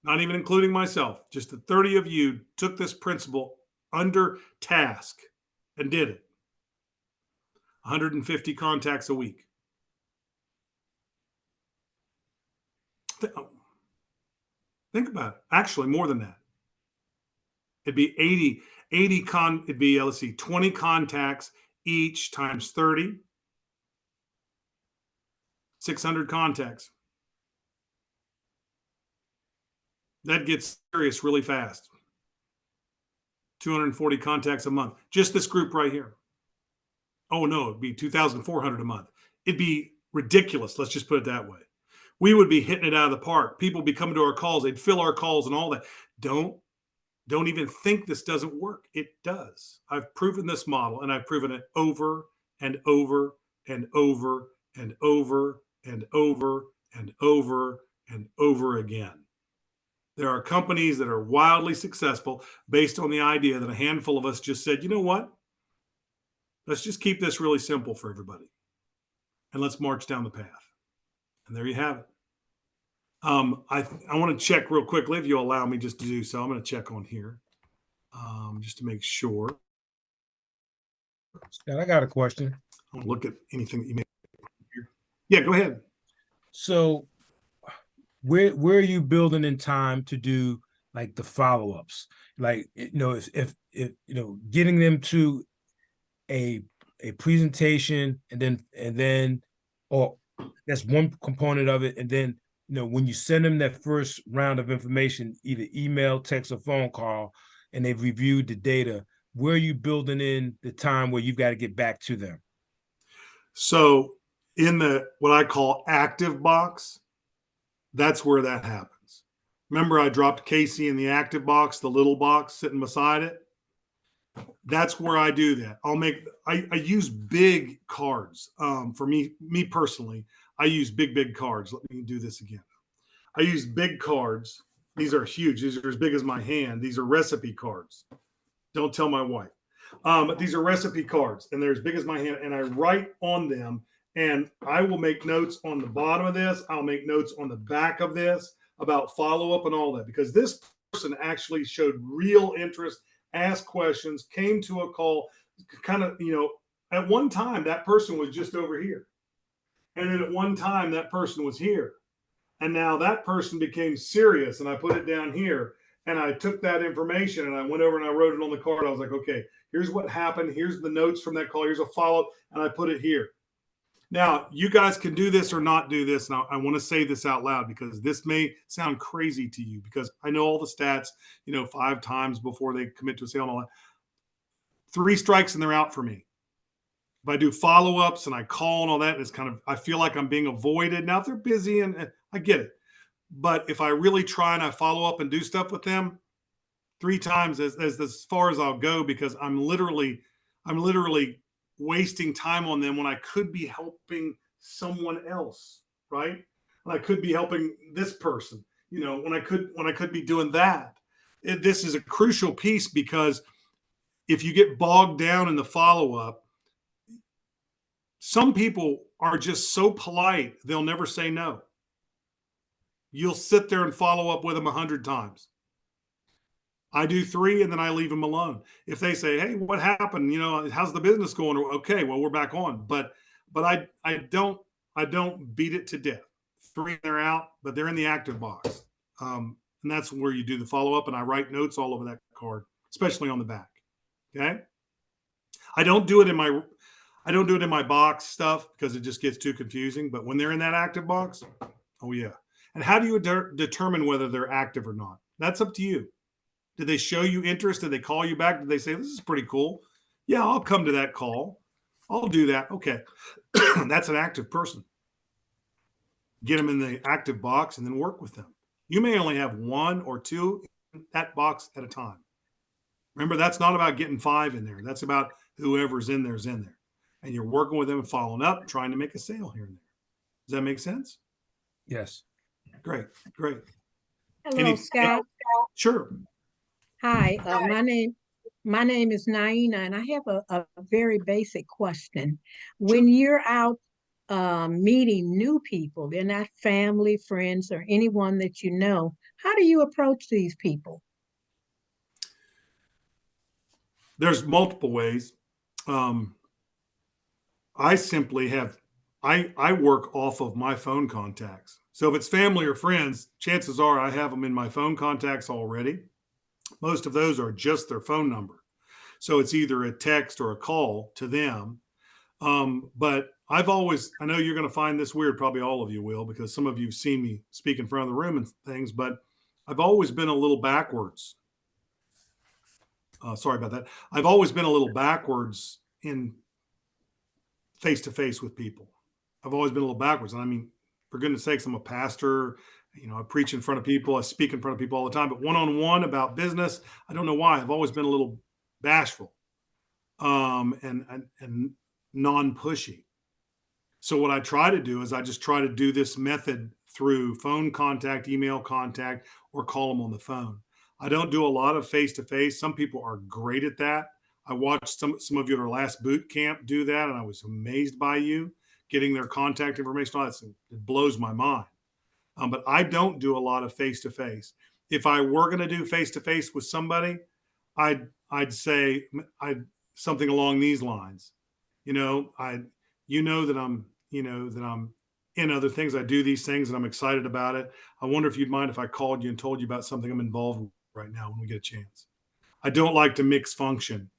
not even including myself, just the 30 of you took this principle under task and did it, 150 contacts a week. Think about it. Actually, more than that. It'd be 20 contacts each times 30, 600 contacts. That gets serious really fast. 240 contacts a month. Just this group right here. Oh, no, it'd be 2,400 a month. It'd be ridiculous. Let's just put it that way. We would be hitting it out of the park. People would be coming to our calls. They'd fill our calls and all that. Don't even think this doesn't work. It does. I've proven this model, and I've proven it over and over and over and over and over and over and over again. There are companies that are wildly successful based on the idea that a handful of us just said, you know what? Let's just keep this really simple for everybody. And let's march down the path. And there you have it. I want to check real quickly, if you allow me just to do so. I'm going to check on here just to make sure. Scott, I got a question. I want to look at anything that you may here. Yeah, go ahead. So where are you building in time to do like the follow-ups? Like, if getting them to a presentation and then or that's one component of it. And then, when you send them that first round of information, either email, text, or phone call, and they've reviewed the data, where are you building in the time where you've got to get back to them? So in the what I call active box, that's where that happens. Remember, I dropped Casey in the active box, the little box sitting beside it. That's where I do that. I use big cards. For me personally, I use big cards. Let me do this again. I use big cards. These are huge. These are as big as my hand. These are recipe cards. Don't tell my wife. But these are recipe cards, and they're as big as my hand. And I write on them, and I will make notes on the bottom of this. I'll make notes on the back of this about follow-up and all that, because this person actually showed real interest, asked questions, came to a call, kind of, at one time that person was just over here. And then at one time that person was here. And now that person became serious, and I put it down here, and I took that information and I went over and I wrote it on the card. I was like, okay, here's what happened. Here's the notes from that call. Here's a follow-up, and I put it here. Now, you guys can do this or not do this. And I want to say this out loud because this may sound crazy to you because I know all the stats, 5 times before they commit to a sale and all that. 3 strikes and they're out for me. If I do follow-ups and I call and all that, it's kind of, I feel like I'm being avoided. Now, if they're busy and I get it. But if I really try and I follow up and do stuff with them, 3 times as far as I'll go because I'm literally wasting time on them when I could be helping someone else, right? When I could be helping this person, when I could be doing that. This is a crucial piece because if you get bogged down in the follow up, some people are just so polite they'll never say no. You'll sit there and follow up with them 100 times. I do 3 and then I leave them alone. If they say, "Hey, what happened? How's the business going?" Okay, well, we're back on. But I don't beat it to death. 3 they're out, but they're in the active box. And that's where you do the follow up and I write notes all over that card, especially on the back. Okay? I don't do it in my box stuff because it just gets too confusing, but when they're in that active box, oh yeah. And how do you determine whether they're active or not? That's up to you. Did they show you interest? Did they call you back? Did they say, "This is pretty cool"? Yeah, I'll come to that call. I'll do that. Okay. That's an active person. Get them in the active box and then work with them. You may only have 1 or 2 in that box at a time. Remember, that's not about getting 5 in there. That's about whoever's in there is in there. And you're working with them and following up, trying to make a sale here and there. Does that make sense? Yes. Great. Great. Hello, Scott. Sure. Hi, my name is Naina, and I have a very basic question. When you're out meeting new people, they're not family, friends, or anyone that you know, how do you approach these people? There's multiple ways. I simply I work off of my phone contacts. So if it's family or friends, chances are I have them in my phone contacts already. Most of those are just their phone number. So it's either a text or a call to them. But I know you're going to find this weird, probably all of you will, because some of you have seen me speak in front of the room and things, but I've always been a little backwards. Sorry about that. I've always been a little backwards in face to face with people. I've always been a little backwards. And I mean, for goodness sakes, I'm a pastor. I preach in front of people. I speak in front of people all the time. But one-on-one about business, I don't know why. I've always been a little bashful and non-pushy. So what I try to do is I just try to do this method through phone contact, email contact, or call them on the phone. I don't do a lot of face-to-face. Some people are great at that. I watched some of you at our last boot camp do that, and I was amazed by you getting their contact information. All that. It blows my mind. But I don't do a lot of face-to-face. If I were going to do face-to-face with somebody, I'd say something along these lines. That I'm in other things. I do these things and I'm excited about it. I wonder if you'd mind if I called you and told you about something I'm involved with right now when we get a chance. I don't like to mix function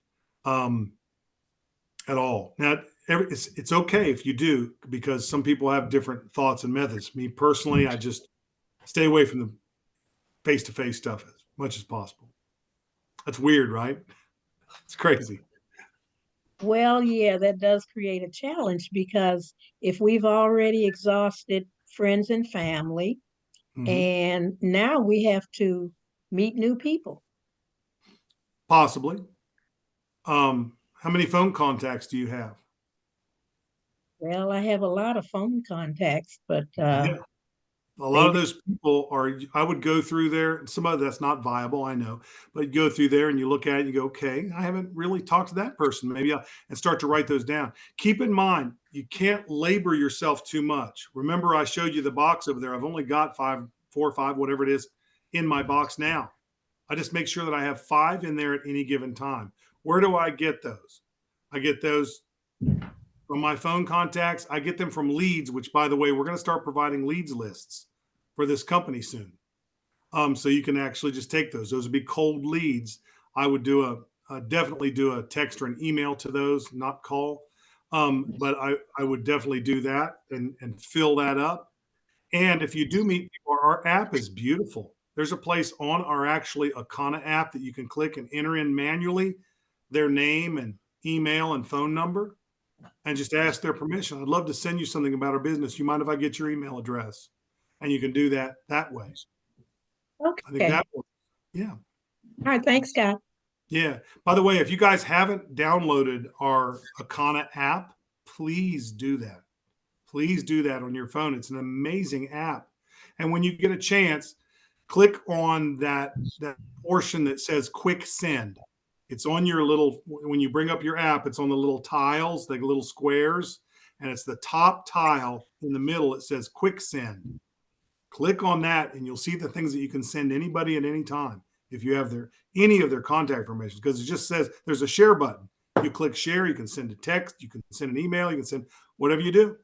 at all. Now, it's okay if you do, because some people have different thoughts and methods. Me personally, I just stay away from the face-to-face stuff as much as possible. That's weird, right? It's crazy. Well, yeah, that does create a challenge because if we've already exhausted friends and family, and now we have to meet new people. Possibly. How many phone contacts do you have? Well, I have a lot of phone contacts, but Yeah. A lot of those people I would go through there. Some of that's not viable, I know, but you go through there and you look at it and you go, okay, I haven't really talked to that person. Maybe and start to write those down. Keep in mind, you can't labor yourself too much. Remember, I showed you the box over there. I've only got 4 or 5, whatever it is, in my box now. I just make sure that I have 5 in there at any given time. Where do I get those? I get those from my phone contacts. I get them from leads, which, by the way, we're going to start providing leads lists for this company soon. So you can actually just take those. Those would be cold leads. I would definitely do a text or an email to those, not call. But I would definitely do that and fill that up. And if you do meet people, our app is beautiful. There's a place on our actually Akana app that you can click and enter in manually their name and email and phone number and just ask their permission. I'd love to send you something about our business. You mind if I get your email address? And you can do that that way. I think Okay. that works. Yeah. All right, thanks, Scott. Yeah. By the way, if you guys haven't downloaded our Akana app, please do that. Please do that on your phone. It's an amazing app. And when you get a chance, click on that portion that says quick send. It's on your little, when you bring up your app, it's on the little tiles, the little squares, and it's the top tile in the middle. It says quick send. Click on that and you'll see the things that you can send anybody at any time if you have any of their contact information, because it just says there's a share button. You click share, you can send a text, you can send an email, you can send whatever you do.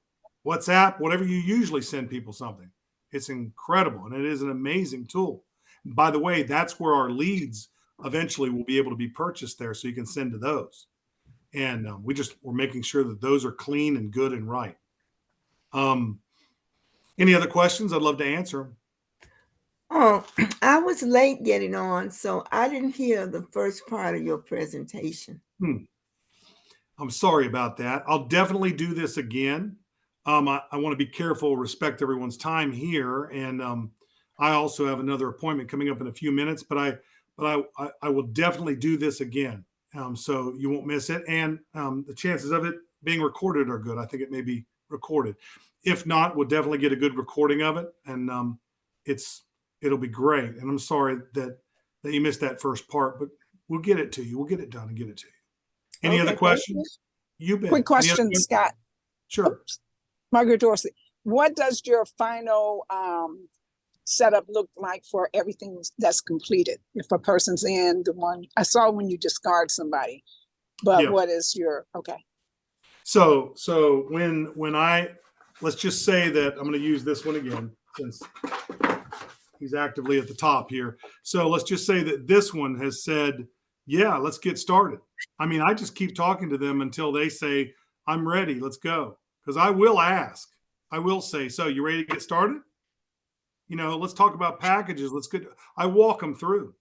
WhatsApp, whatever you usually send people something. It's incredible and it is an amazing tool. By the way, that's where our leads eventually will be able to be purchased there, so you can send to those. And we're making sure that those are clean and good and right. Any other questions? I'd love to answer them. Oh, I was late getting on, so I didn't hear the first part of your presentation. I'm sorry about that. I'll definitely do this again. I want to be careful, respect everyone's time here, and I also have another appointment coming up in a few minutes. But I will definitely do this again, so you won't miss it. And the chances of it being recorded are good. I think it may be recorded. If not, we'll definitely get a good recording of it, and it'll be great. And I'm sorry that you missed that first part, but we'll get it to you. We'll get it done and get it to you. Any Okay, other thank questions? You bet. Quick Any other question, questions? Scott. Sure. Oops. Margaret Dorsey. What does your final setup look like for everything that's completed? If a person's in the one, I saw when you discard somebody, but Yeah. what is your, okay. So when let's just say that I'm going to use this one again since he's actively at the top here. So let's just say that this one has said, yeah, let's get started. I mean, I just keep talking to them until they say, I'm ready, let's go. Because I will ask, I will say, so you ready to get started? Let's talk about packages. I walk them through.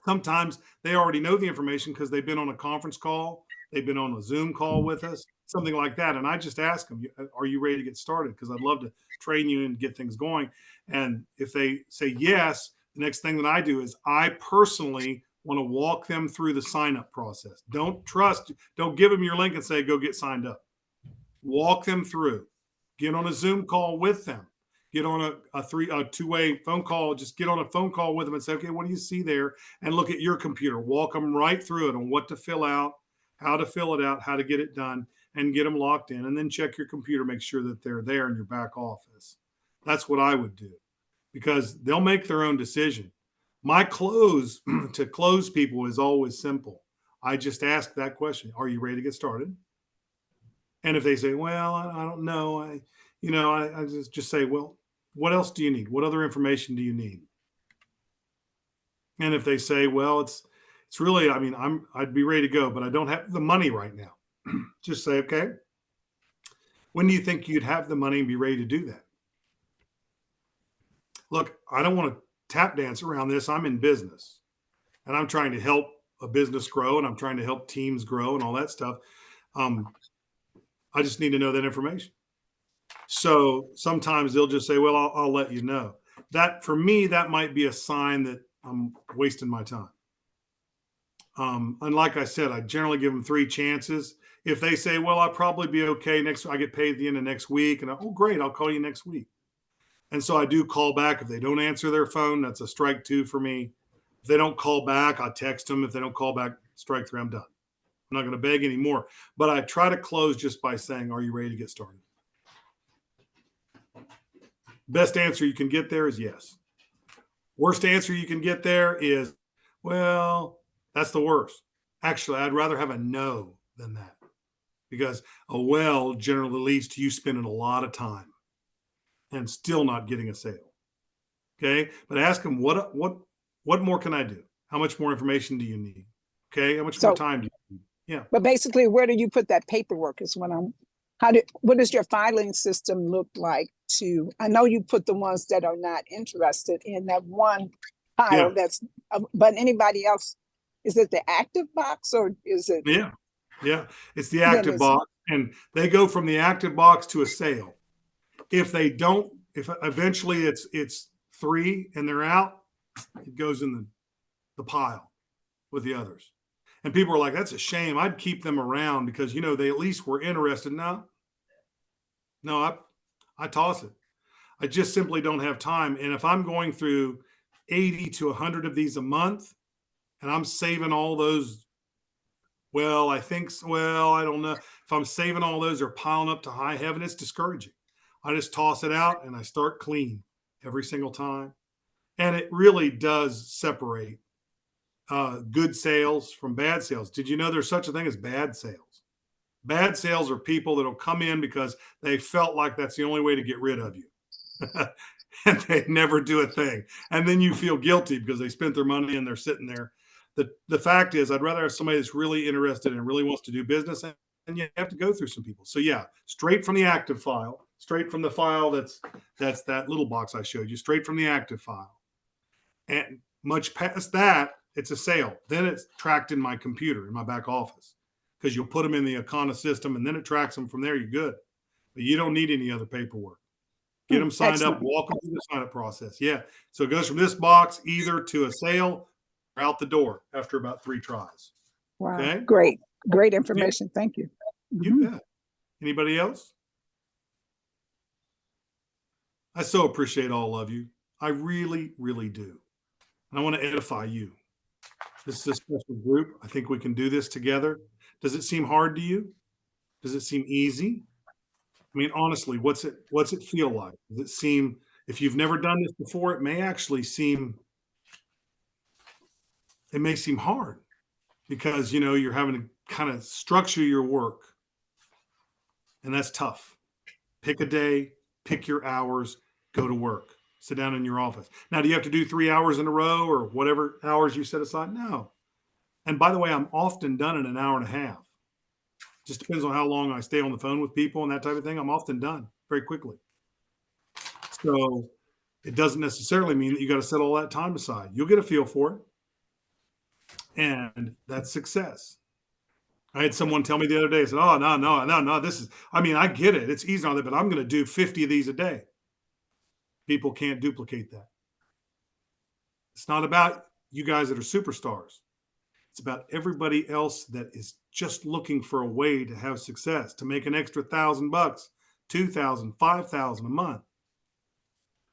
Sometimes they already know the information because they've been on a conference call. They've been on a Zoom call with us, something like that. And I just ask them, are you ready to get started? Because I'd love to train you and get things going. And if they say yes, the next thing that I do is I personally want to walk them through the sign-up process. Don't give them your link and say, go get signed up. Walk them through. Get on a Zoom call with them. Get on a two-way phone call. Just get on a phone call with them and say, okay, what do you see there? And look at your computer. Walk them right through it on what to fill out, how to fill it out, how to get it done, and get them locked in. And then check your computer, make sure that they're there in your back office. That's what I would do, because they'll make their own decision. My close to close people is always simple. I just ask that question: are you ready to get started? And if they say, well, I don't know, I just say, well, what else do you need? What other information do you need? And if they say, well, it's really, I mean, I'd be ready to go, but I don't have the money right now. Just say, okay, when do you think you'd have the money and be ready to do that? Look, I don't want to tap dance around this. I'm in business and I'm trying to help a business grow, and I'm trying to help teams grow and all that stuff. I just need to know that information. So sometimes they'll just say, well, I'll let you know. That, for me, that might be a sign that I'm wasting my time. And like I said, I generally give them 3 chances. If they say, well, I'll probably be okay I get paid at the end of next week. And oh, great, I'll call you next week. And so I do call back. If they don't answer their phone, that's a strike 2 for me. If they don't call back, I text them. If they don't call back, strike 3, I'm done. I'm not going to beg anymore. But I try to close just by saying, are you ready to get started? Best answer you can get there is yes. Worst answer you can get there is, well, that's the worst. Actually, I'd rather have a no than that, because a well generally leads to you spending a lot of time and still not getting a sale. Okay. But ask them, what more can I do? How much more information do you need? Okay. How much more time do you need? But basically, where do you put that paperwork is what what does your filing system look like I know you put the ones that are not interested in that one pile but anybody else, is it the active box or is it? Yeah. Yeah. It's the Then active it's- box, and they go from the active box to a sale. If they don't, if eventually it's 3 and they're out, it goes in the pile with the others. And people are like, that's a shame. I'd keep them around because, they at least were interested. No, I toss it. I just simply don't have time. And if I'm going through 80 to 100 of these a month and I'm saving all those, I don't know. If I'm saving all those or piling up to high heaven, it's discouraging. I just toss it out and I start clean every single time. And it really does separate good sales from bad sales. Did you know there's such a thing as bad sales? Bad sales are people that'll come in because they felt like that's the only way to get rid of you. And they never do a thing. And then you feel guilty because they spent their money and they're sitting there. The fact is, I'd rather have somebody that's really interested and really wants to do business, and you have to go through some people. So yeah, straight from the active file, straight from the file that's that little box I showed you, straight from the active file. And much past that, it's a sale. Then it's tracked in my computer in my back office because you'll put them in the Akana system and then it tracks them from there. You're good. But you don't need any other paperwork. Get them signed up, Excellent. walk them through the sign up process. Yeah. So it goes from this box either to a sale or out the door after about 3 tries. Wow. Okay. Great information. Thank you. You bet. Anybody else? I so appreciate all of you. I really, really do. And I want to edify you. This is a special group. I think we can do this together. Does it seem hard to you? Does it seem easy? I mean, honestly, what's it feel like? Does it seem, if you've never done this before, it may seem hard because, you're having to kind of structure your work. And that's tough. Pick a day, pick your hours, go to work, sit down in your office. Now, do you have to do 3 hours in a row or whatever hours you set aside? No. And by the way, I'm often done in an hour and a half. Just depends on how long I stay on the phone with people and that type of thing. I'm often done very quickly. So it doesn't necessarily mean that you got to set all that time aside. You'll get a feel for it. And that's success. I had someone tell me the other day, I said, oh, no, this is, I get it. It's easy on it, but I'm going to do 50 of these a day. People can't duplicate that. It's not about you guys that are superstars. It's about everybody else that is just looking for a way to have success, to make an extra $1,000, $2,000, $5,000 a month.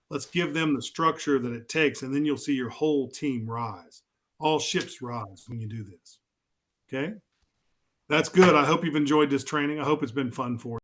Let's give them the structure that it takes, and then you'll see your whole team rise. All ships rise when you do this. Okay? That's good. I hope you've enjoyed this training. I hope it's been fun for you.